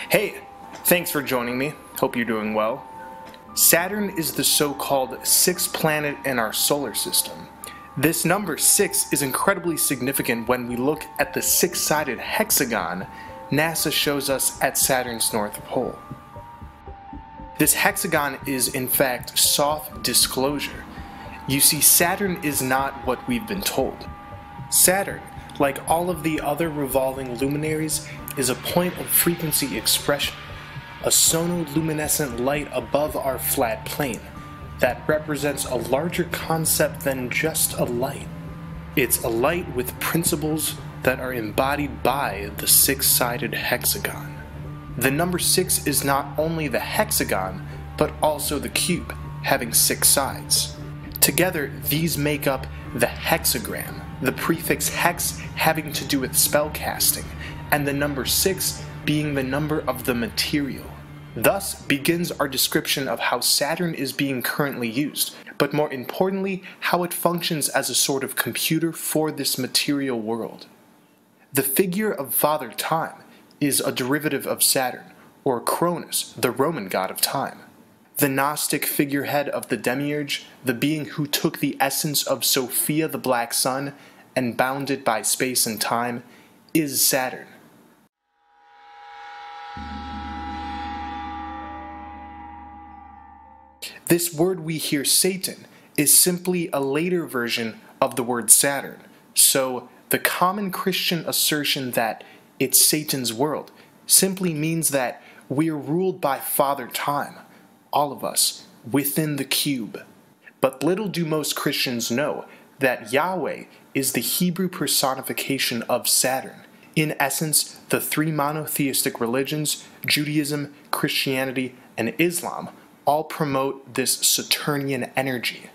Hey, thanks for joining me. Hope you're doing well. Saturn is the so-called sixth planet in our solar system. This number 6 is incredibly significant when we look at the six-sided hexagon NASA shows us at Saturn's north pole. This hexagon is in fact soft disclosure. You see, Saturn is not what we've been told. Saturn, like all of the other revolving luminaries, is a point of frequency expression, a sonoluminescent light above our flat plane that represents a larger concept than just a light. It's a light with principles that are embodied by the six-sided hexagon. The number 6 is not only the hexagon, but also the cube, having 6 sides. Together, these make up the hexagram, the prefix hex having to do with spellcasting, and the number 6 being the number of the material. Thus begins our description of how Saturn is being currently used, but more importantly, how it functions as a sort of computer for this material world. The figure of Father Time is a derivative of Saturn, or Chronos, the Roman god of time. The Gnostic figurehead of the Demiurge, the being who took the essence of Sophia the Black Sun and bound it by space and time, is Saturn. This word we hear Satan is simply a later version of the word Saturn, so the common Christian assertion that it's Satan's world simply means that we are ruled by Father Time, all of us, within the cube. But little do most Christians know that Yahweh is the Hebrew personification of Saturn. In essence, the three monotheistic religions, Judaism, Christianity, and Islam, all promote this Saturnian energy.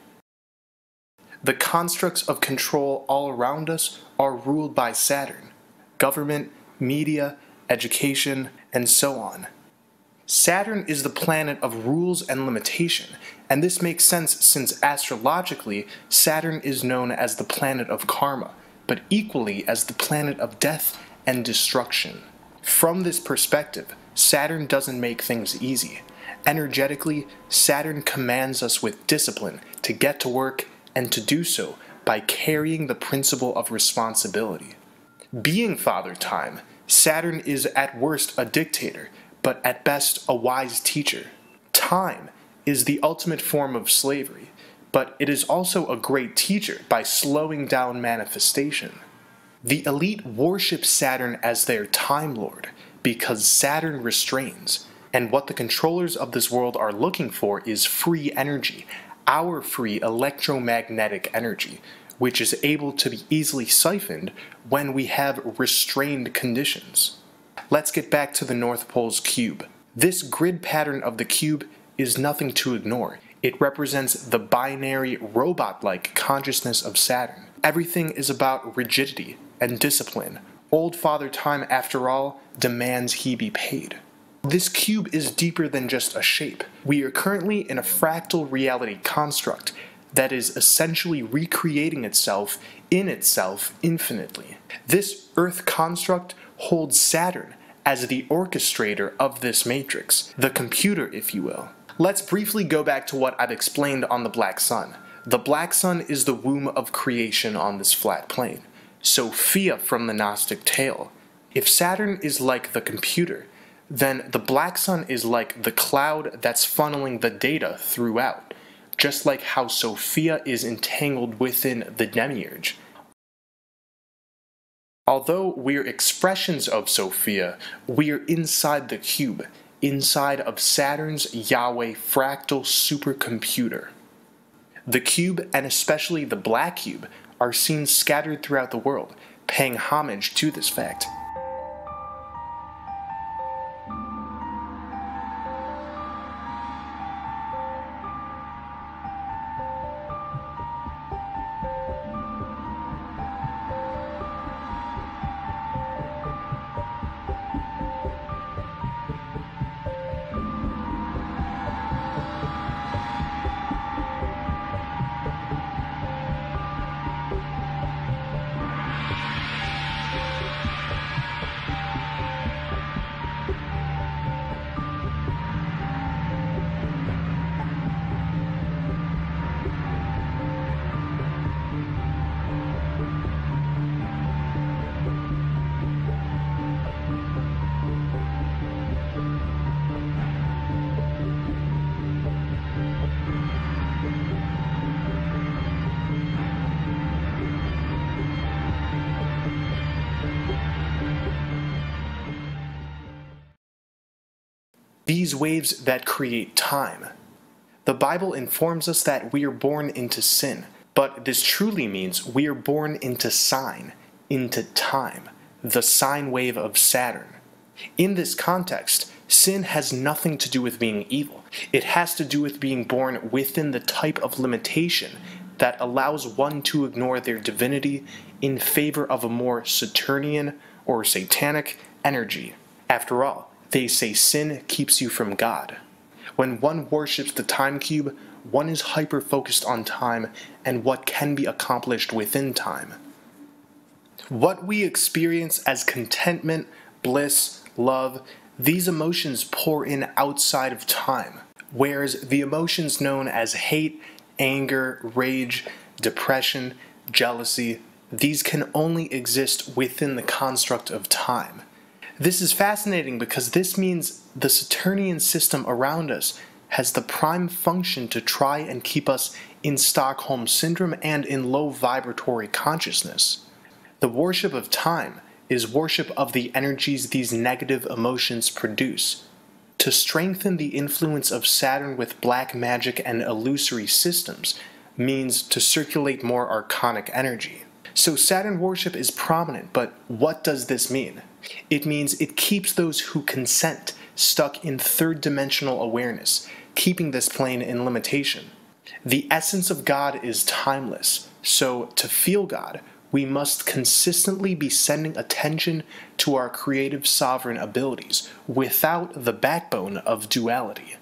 The constructs of control all around us are ruled by Saturn: government, media, education, and so on. Saturn is the planet of rules and limitation, and this makes sense since astrologically, Saturn is known as the planet of karma, but equally as the planet of death and destruction. From this perspective, Saturn doesn't make things easy. Energetically, Saturn commands us with discipline to get to work and to do so by carrying the principle of responsibility. Being Father Time, Saturn is at worst a dictator, but at best a wise teacher. Time is the ultimate form of slavery, but it is also a great teacher by slowing down manifestation. The elite worship Saturn as their Time Lord because Saturn restrains, and what the controllers of this world are looking for is free energy, our free electromagnetic energy, which is able to be easily siphoned when we have restrained conditions. Let's get back to the North Pole's cube. This grid pattern of the cube is nothing to ignore. It represents the binary, robot-like consciousness of Saturn. Everything is about rigidity and discipline. Old Father Time, after all, demands he be paid. This cube is deeper than just a shape. We are currently in a fractal reality construct that is essentially recreating itself in itself infinitely. This Earth construct holds Saturn as the orchestrator of this matrix, the computer, if you will. Let's briefly go back to what I've explained on the Black Sun. The Black Sun is the womb of creation on this flat plane, Sophia from the Gnostic tale. If Saturn is like the computer, then the Black Sun is like the cloud that's funneling the data throughout, just like how Sophia is entangled within the Demiurge. Although we're expressions of Sophia, we're inside the cube, inside of Saturn's Yahweh fractal supercomputer. The cube, and especially the black cube, are seen scattered throughout the world, paying homage to this fact. these waves that create time. The Bible informs us that we are born into sin, but this truly means we are born into sign, into time, the sine wave of Saturn. In this context, sin has nothing to do with being evil. It has to do with being born within the type of limitation that allows one to ignore their divinity in favor of a more Saturnian or satanic energy. After all, they say sin keeps you from God. When one worships the time cube, one is hyper-focused on time and what can be accomplished within time. What we experience as contentment, bliss, love, these emotions pour in outside of time, whereas the emotions known as hate, anger, rage, depression, jealousy, these can only exist within the construct of time. This is fascinating because this means the Saturnian system around us has the prime function to try and keep us in Stockholm Syndrome and in low vibratory consciousness. The worship of time is worship of the energies these negative emotions produce. To strengthen the influence of Saturn with black magic and illusory systems means to circulate more archonic energy. So Saturn worship is prominent, but what does this mean? It means it keeps those who consent stuck in third-dimensional awareness, keeping this plane in limitation. The essence of God is timeless, so to feel God, we must consistently be sending attention to our creative sovereign abilities without the backbone of duality.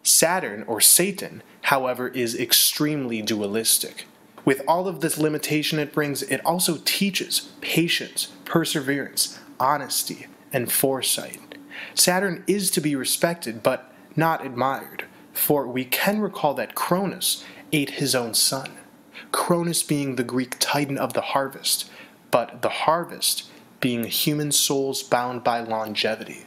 Saturn, or Satan, however, is extremely dualistic. With all of this limitation it brings, it also teaches patience, perseverance, honesty, and foresight. Saturn is to be respected, but not admired, for we can recall that Chronos ate his own son. Chronos being the Greek titan of the harvest, but the harvest being human souls bound by longevity.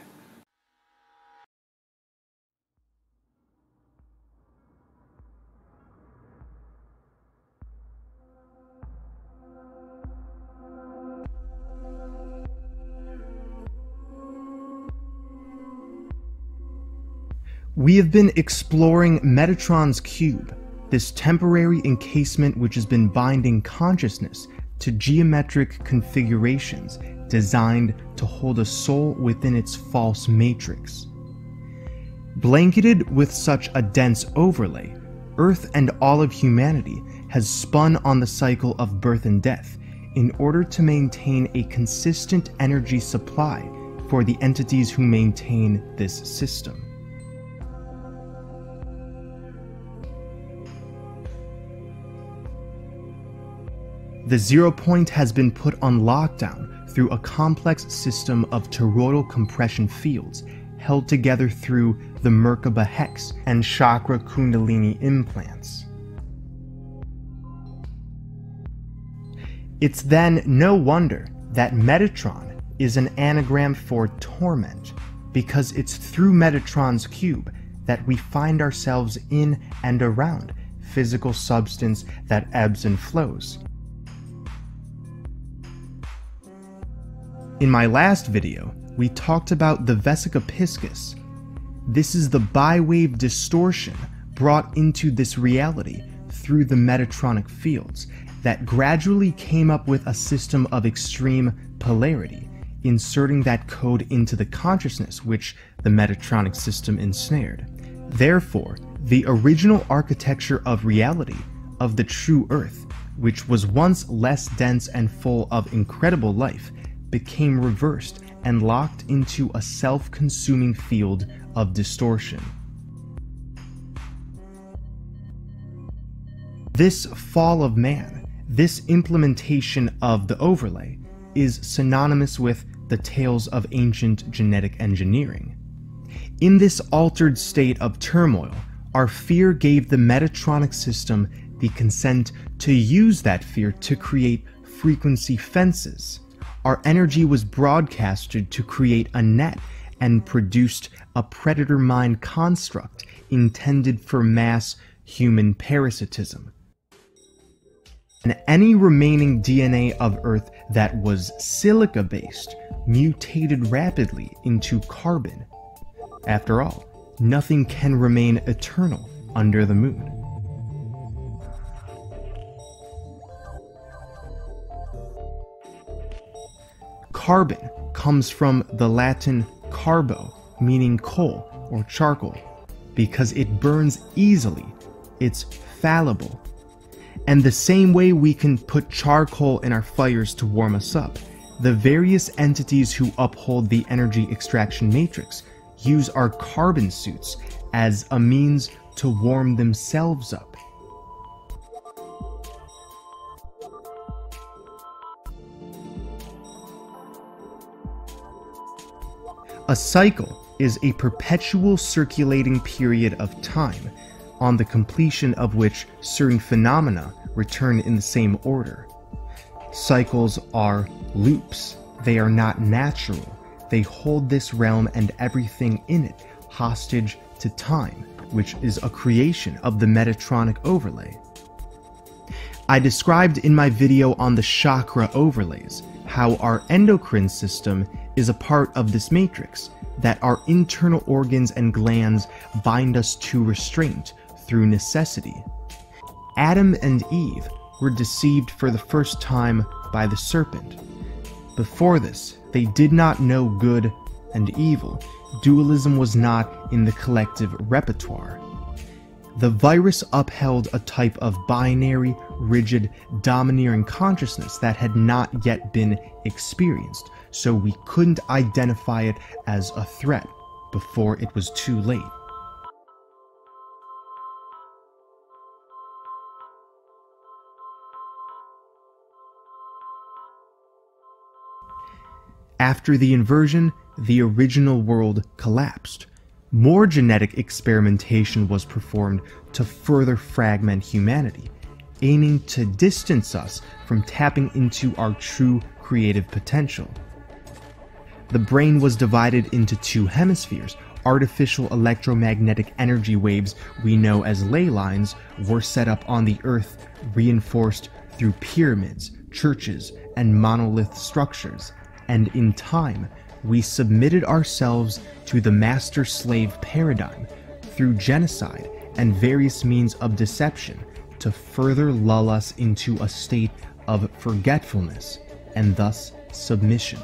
We have been exploring Metatron's cube, this temporary encasement which has been binding consciousness to geometric configurations designed to hold a soul within its false matrix. Blanketed with such a dense overlay, Earth and all of humanity has spun on the cycle of birth and death in order to maintain a consistent energy supply for the entities who maintain this system. The 0 point has been put on lockdown through a complex system of toroidal compression fields held together through the Merkabah hex and chakra kundalini implants. It's then no wonder that Metatron is an anagram for torment, because it's through Metatron's cube that we find ourselves in and around physical substance that ebbs and flows. In my last video, we talked about the vesica piscis. This is the bi-wave distortion brought into this reality through the Metatronic fields that gradually came up with a system of extreme polarity, inserting that code into the consciousness which the Metatronic system ensnared. Therefore, the original architecture of reality, of the true Earth, which was once less dense and full of incredible life, became reversed and locked into a self-consuming field of distortion. This fall of man, this implementation of the overlay, is synonymous with the tales of ancient genetic engineering. In this altered state of turmoil, our fear gave the Metatronic system the consent to use that fear to create frequency fences. Our energy was broadcasted to create a net and produced a predator mind construct intended for mass human parasitism. And any remaining DNA of Earth that was silica-based mutated rapidly into carbon. After all, nothing can remain eternal under the moon. Carbon comes from the Latin carbo, meaning coal or charcoal, because it burns easily, it's fallible. And the same way we can put charcoal in our fires to warm us up, the various entities who uphold the energy extraction matrix use our carbon suits as a means to warm themselves up. A cycle is a perpetual circulating period of time, on the completion of which certain phenomena return in the same order. Cycles are loops. They are not natural. They hold this realm and everything in it hostage to time, which is a creation of the Metatronic overlay. I described in my video on the chakra overlays how our endocrine system is a part of this matrix, that our internal organs and glands bind us to restraint through necessity. Adam and Eve were deceived for the first time by the serpent. Before this, they did not know good and evil. Dualism was not in the collective repertoire. The virus upheld a type of binary, rigid, domineering consciousness that had not yet been experienced, so we couldn't identify it as a threat before it was too late. After the inversion, the original world collapsed. More genetic experimentation was performed to further fragment humanity, aiming to distance us from tapping into our true creative potential. The brain was divided into two hemispheres. Artificial electromagnetic energy waves we know as ley lines were set up on the Earth, reinforced through pyramids, churches, and monolith structures, and in time, we submitted ourselves to the master-slave paradigm through genocide and various means of deception to further lull us into a state of forgetfulness and thus submission.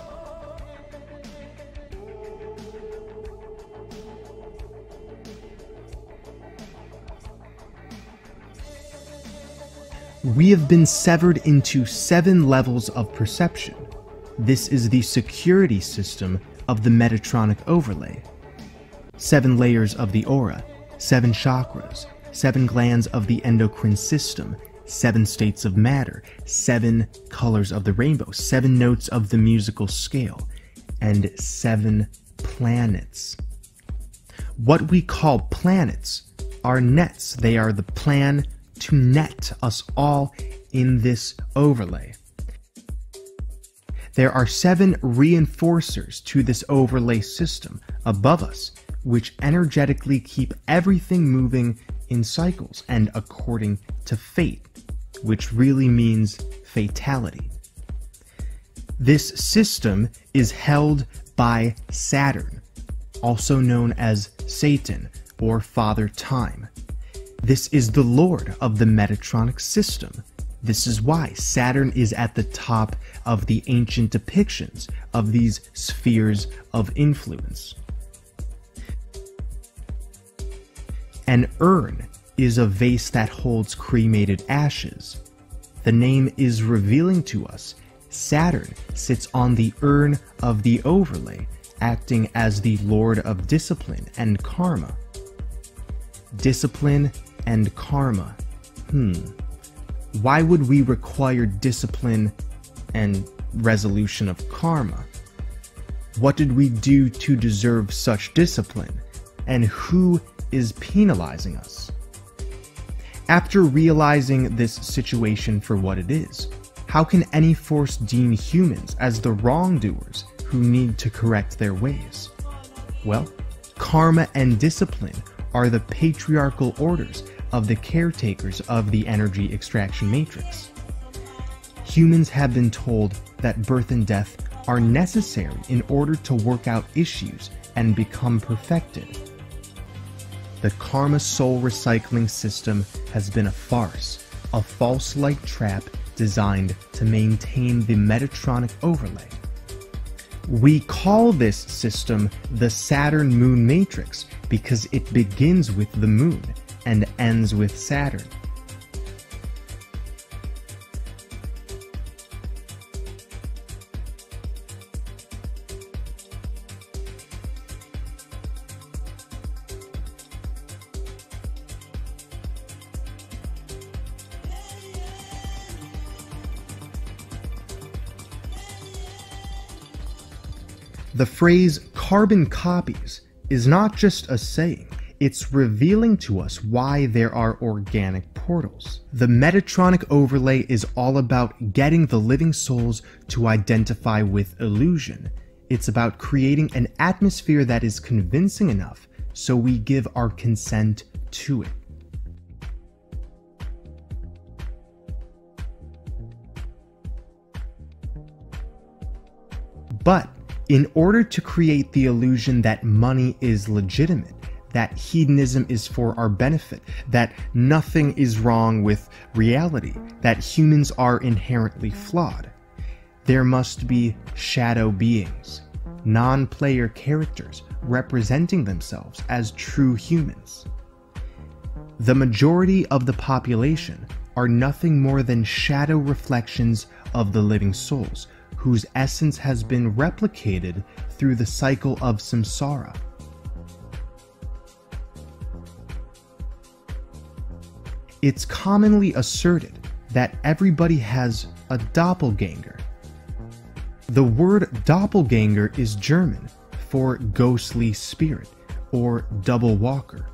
We have been severed into 7 levels of perception. This is the security system of the Metatronic overlay. 7 layers of the aura, 7 chakras, 7 glands of the endocrine system, 7 states of matter, 7 colors of the rainbow, 7 notes of the musical scale, and 7 planets. What we call planets are nets. They are the plan to net us all in this overlay. There are 7 reinforcers to this overlay system above us, which energetically keep everything moving in cycles and according to fate, which really means fatality. This system is held by Saturn, also known as Satan or Father Time. This is the lord of the Metatronic system. This is why Saturn is at the top of the ancient depictions of these spheres of influence. An urn is a vase that holds cremated ashes. The name is revealing to us Saturn sits on the urn of the overlay, acting as the lord of discipline and karma. Discipline and karma. Why would we require discipline and resolution of karma? What did we do to deserve such discipline? And who is penalizing us? After realizing this situation for what it is, how can any force deem humans as the wrongdoers who need to correct their ways? Well, karma and discipline are the patriarchal orders of the caretakers of the energy extraction matrix. Humans have been told that birth and death are necessary in order to work out issues and become perfected. the karma soul recycling system has been a farce, a false light trap designed to maintain the Metatronic overlay. We call this system the Saturn Moon Matrix because it begins with the Moon and ends with Saturn. The phrase carbon copies is not just a saying, it's revealing to us why there are organic portals. The Metatronic overlay is all about getting the living souls to identify with illusion. It's about creating an atmosphere that is convincing enough so we give our consent to it. But in order to create the illusion that money is legitimate, that hedonism is for our benefit, that nothing is wrong with reality, that humans are inherently flawed, there must be shadow beings, non-player characters representing themselves as true humans. The majority of the population are nothing more than shadow reflections of the living souls, whose essence has been replicated through the cycle of Saṃsāra. It's commonly asserted that everybody has a doppelganger. The word doppelganger is German for ghostly spirit or double walker.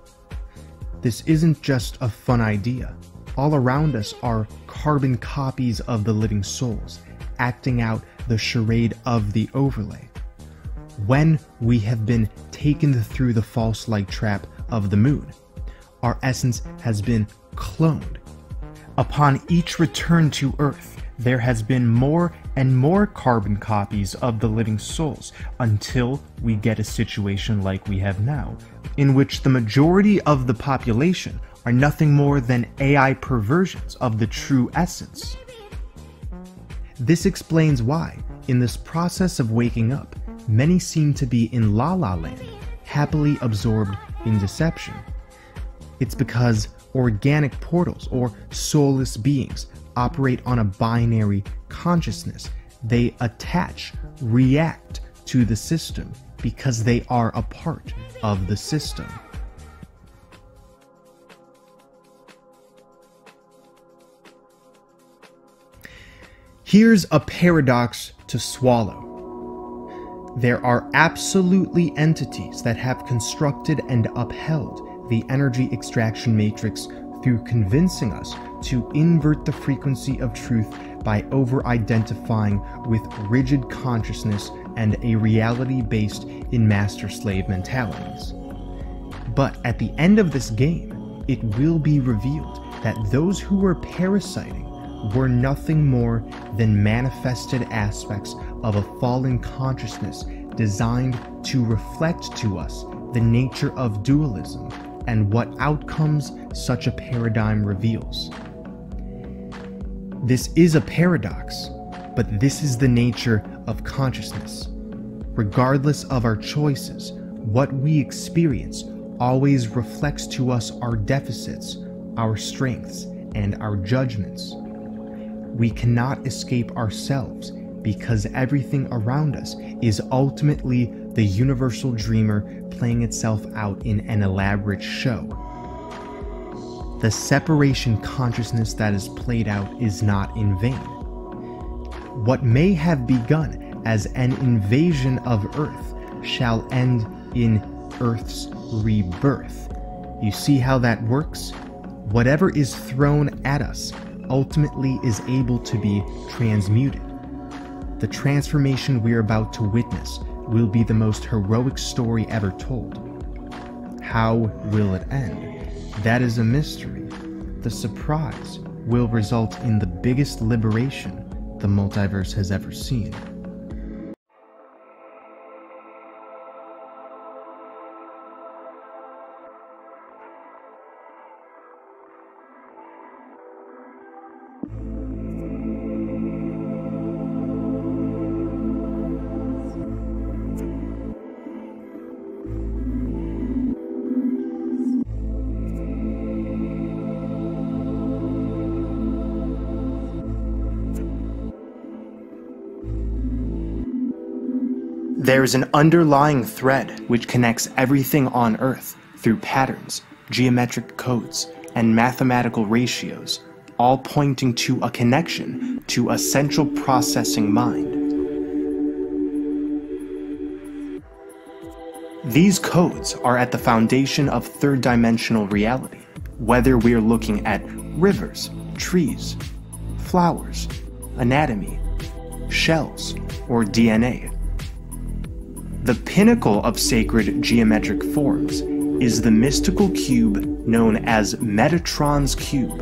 This isn't just a fun idea. All around us are carbon copies of the living souls, acting out the charade of the overlay. When we have been taken through the false light trap of the moon, our essence has been cloned. Upon each return to Earth, there has been more and more carbon copies of the living souls until we get a situation like we have now, in which the majority of the population are nothing more than AI perversions of the true essence. This explains why, in this process of waking up, many seem to be in La La Land, happily absorbed in deception. It's because organic portals, or soulless beings, operate on a binary consciousness. They attach, react to the system because they are a part of the system. Here's a paradox to swallow. There are absolutely entities that have constructed and upheld the energy extraction matrix through convincing us to invert the frequency of truth by over-identifying with rigid consciousness and a reality based in master-slave mentalities. But at the end of this game, it will be revealed that those who were parasiting were nothing more than manifested aspects of a fallen consciousness designed to reflect to us the nature of dualism and what outcomes such a paradigm reveals. This is a paradox, but this is the nature of consciousness. Regardless of our choices, what we experience always reflects to us our deficits, our strengths, and our judgments. We cannot escape ourselves because everything around us is ultimately the universal dreamer playing itself out in an elaborate show. The separation consciousness that is played out is not in vain. What may have begun as an invasion of Earth shall end in Earth's rebirth. You see how that works? Whatever is thrown at us ultimately is able to be transmuted. The transformation we're about to witness will be the most heroic story ever told. How will it end? That is a mystery. The surprise will result in the biggest liberation the multiverse has ever seen. There's an underlying thread which connects everything on Earth through patterns, geometric codes, and mathematical ratios, all pointing to a connection to a central processing mind. These codes are at the foundation of third-dimensional reality, whether we're looking at rivers, trees, flowers, anatomy, shells, or DNA. The pinnacle of sacred geometric forms is the mystical cube known as Metatron's cube.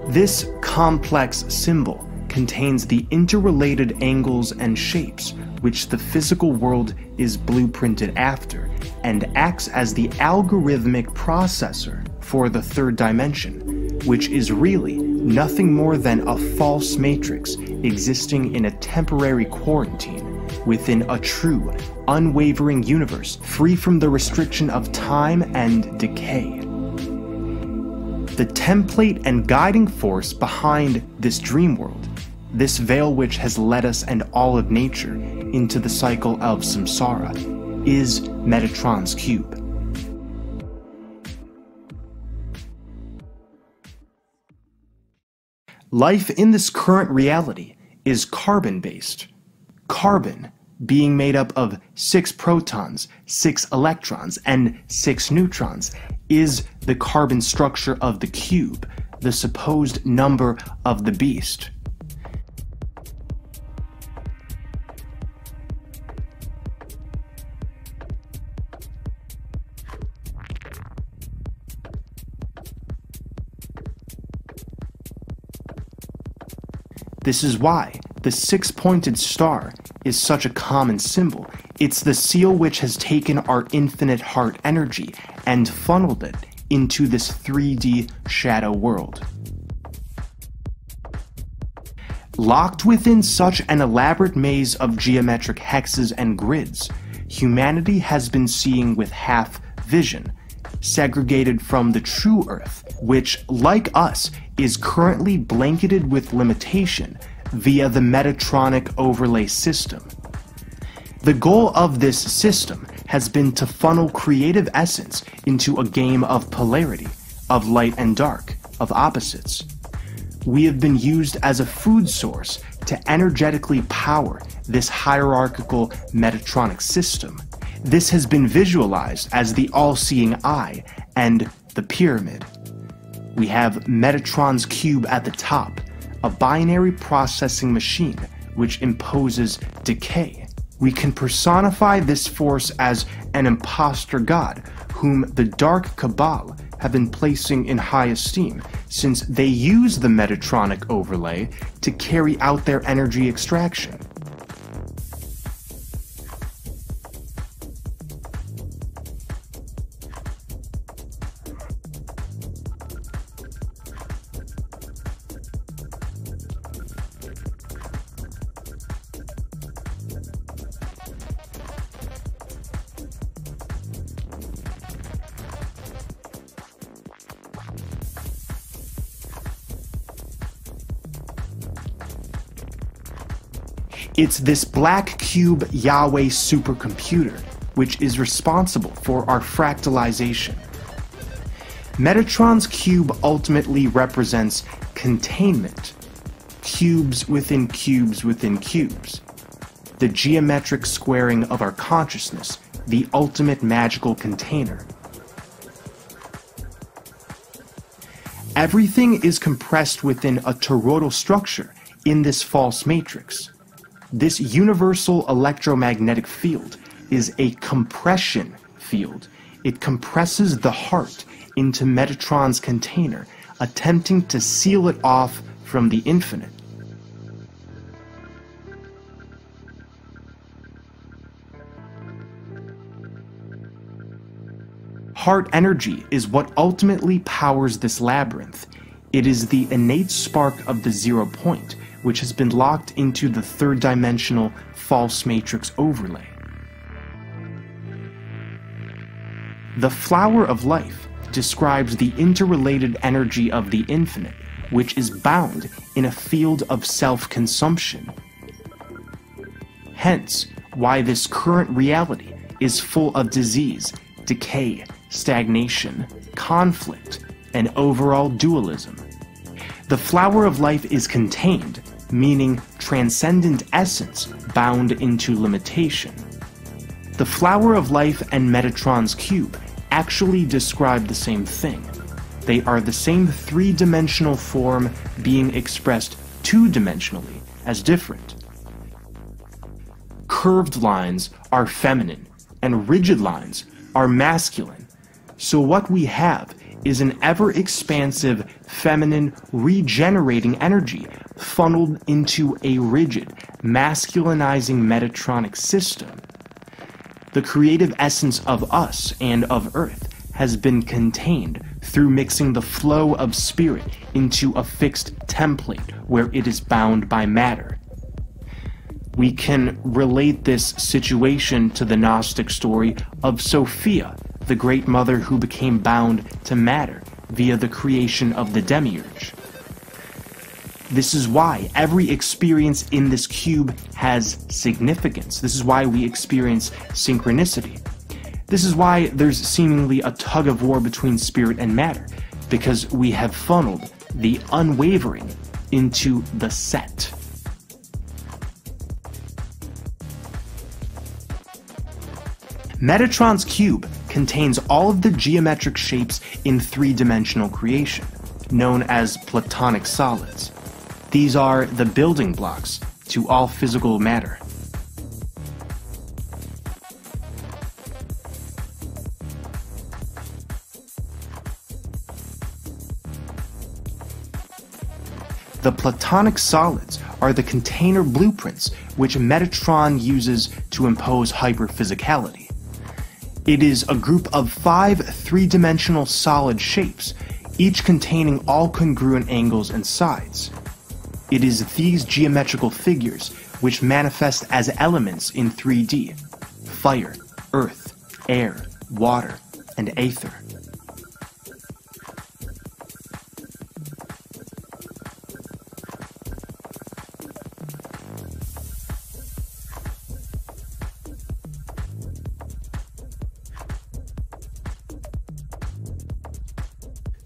This complex symbol contains the interrelated angles and shapes which the physical world is blueprinted after, and acts as the algorithmic processor for the third dimension, which is really nothing more than a false matrix existing in a temporary quarantine within a true, unwavering universe free from the restriction of time and decay. The template and guiding force behind this dream world, this veil which has led us and all of nature into the cycle of Saṃsāra, is Metatron's cube. Life in this current reality is carbon-based. Carbon, being made up of 6 protons, 6 electrons, and 6 neutrons, is the carbon structure of the cube, the supposed number of the beast. This is why the 6-pointed star is such a common symbol. It's the seal which has taken our infinite heart energy and funneled it into this 3D shadow world. Locked within such an elaborate maze of geometric hexes and grids, humanity has been seeing with half vision, segregated from the true Earth, which, like us, is currently blanketed with limitation via the Metatronic overlay system. The goal of this system has been to funnel creative essence into a game of polarity, of light and dark, of opposites. We have been used as a food source to energetically power this hierarchical Metatronic system. This has been visualized as the all-seeing eye and the pyramid. We have Metatron's cube at the top, a binary processing machine which imposes decay. We can personify this force as an imposter god, whom the dark Cabal have been placing in high esteem, since they use the Metatronic overlay to carry out their energy extraction. It's this black cube Yahweh supercomputer which is responsible for our fractalization. Metatron's cube ultimately represents containment, cubes within cubes within cubes, the geometric squaring of our consciousness, the ultimate magical container. Everything is compressed within a toroidal structure in this false matrix. This universal electromagnetic field is a compression field. It compresses the heart into Metatron's container, attempting to seal it off from the infinite. Heart energy is what ultimately powers this labyrinth. It is the innate spark of the 0 point, which has been locked into the third-dimensional false matrix overlay. The flower of life describes the interrelated energy of the infinite, which is bound in a field of self-consumption. Hence, why this current reality is full of disease, decay, stagnation, conflict, and overall dualism. The flower of life is contained, meaning transcendent essence bound into limitation. The flower of life and Metatron's cube actually describe the same thing. They are the same three-dimensional form being expressed two-dimensionally as different. Curved lines are feminine, and rigid lines are masculine. So what we have is an ever-expansive, feminine, regenerating energy funneled into a rigid, masculinizing Metatronic system. The creative essence of us and of Earth has been contained through mixing the flow of spirit into a fixed template where it is bound by matter. We can relate this situation to the Gnostic story of Sophia, the great mother who became bound to matter via the creation of the Demiurge. This is why every experience in this cube has significance. This is why we experience synchronicity. This is why there's seemingly a tug of war between spirit and matter, because we have funneled the unwavering into the set. Metatron's cube contains all of the geometric shapes in three-dimensional creation, known as platonic solids. These are the building blocks to all physical matter. The platonic solids are the container blueprints which Metatron uses to impose hyperphysicality. It is a group of 5 three-dimensional solid shapes, each containing all congruent angles and sides. It is these geometrical figures which manifest as elements in 3D: fire, earth, air, water, and aether.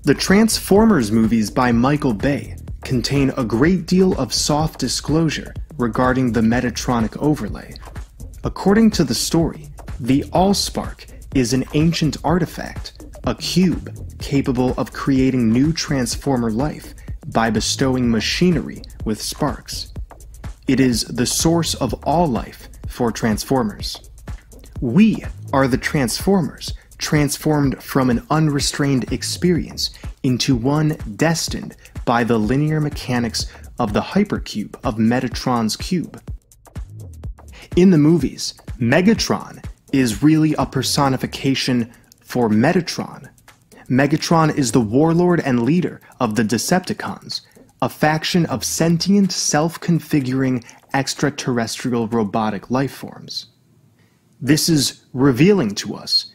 The Transformers movies by Michael Bay contain a great deal of soft disclosure regarding the Metatronic overlay. According to the story, the Allspark is an ancient artifact, a cube capable of creating new Transformer life by bestowing machinery with sparks. It is the source of all life for Transformers. We are the Transformers, transformed from an unrestrained experience into one destined by the linear mechanics of the hypercube of Metatron's cube. In the movies, Megatron is really a personification for Metatron. Megatron is the warlord and leader of the Decepticons, a faction of sentient, self-configuring extraterrestrial robotic lifeforms. This is revealing to us.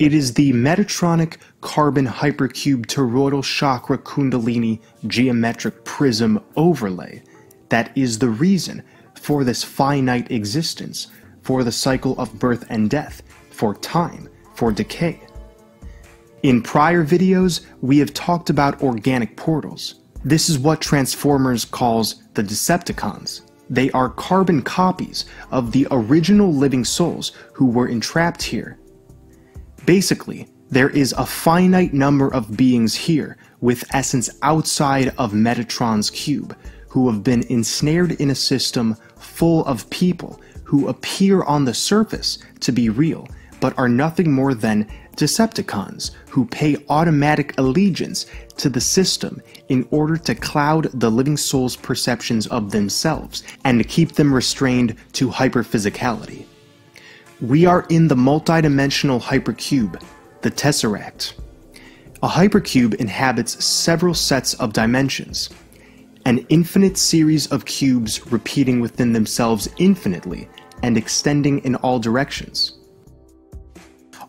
It is the Metatronic Carbon Hypercube Toroidal Chakra Kundalini Geometric Prism overlay that is the reason for this finite existence, for the cycle of birth and death, for time, for decay. In prior videos, we have talked about organic portals. This is what Transformers calls the Decepticons. They are carbon copies of the original living souls who were entrapped here. Basically, there is a finite number of beings here with essence outside of Metatron's cube who have been ensnared in a system full of people who appear on the surface to be real, but are nothing more than Decepticons who pay automatic allegiance to the system in order to cloud the living soul's perceptions of themselves and to keep them restrained to hyperphysicality. We are in the multidimensional hypercube, the Tesseract. A hypercube inhabits several sets of dimensions, an infinite series of cubes repeating within themselves infinitely and extending in all directions.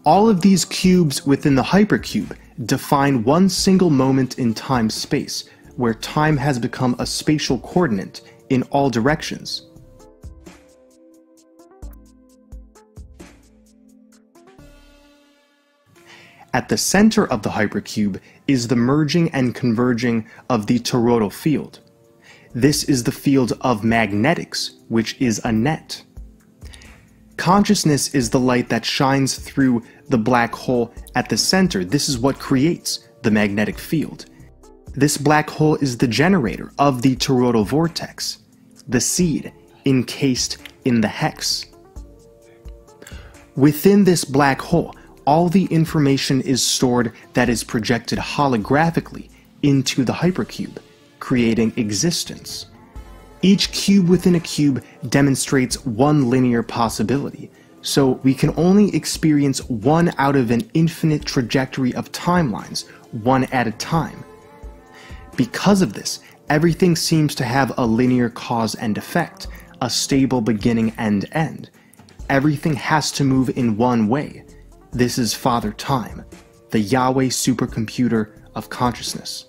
All of these cubes within the hypercube define one single moment in time-space, where time has become a spatial coordinate in all directions. At the center of the hypercube is the merging and converging of the toroidal field. This is the field of magnetics, which is a net. Consciousness is the light that shines through the black hole at the center. This is what creates the magnetic field. This black hole is the generator of the toroidal vortex, the seed encased in the hex. Within this black hole, all the information is stored that is projected holographically into the hypercube, creating existence. Each cube within a cube demonstrates one linear possibility, so we can only experience one out of an infinite trajectory of timelines, one at a time. Because of this, everything seems to have a linear cause and effect, a stable beginning and end. Everything has to move in one way. This is Father Time, the Yahweh supercomputer of consciousness.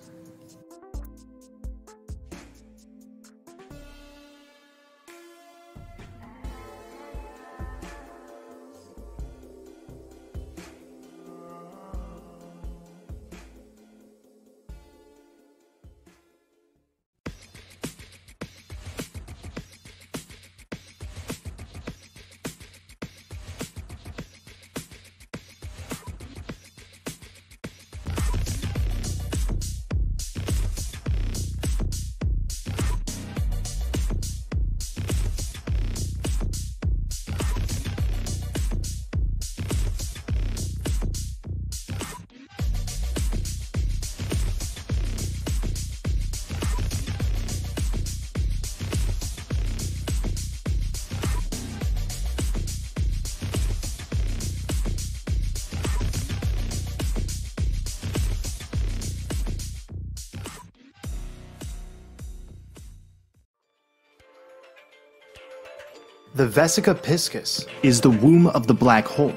The Vesica Piscis is the womb of the black hole,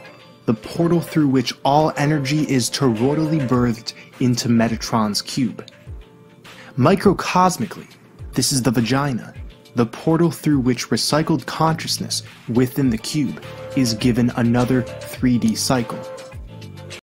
the portal through which all energy is toroidally birthed into Metatron's cube. Microcosmically, this is the vagina, the portal through which recycled consciousness within the cube is given another 3D cycle.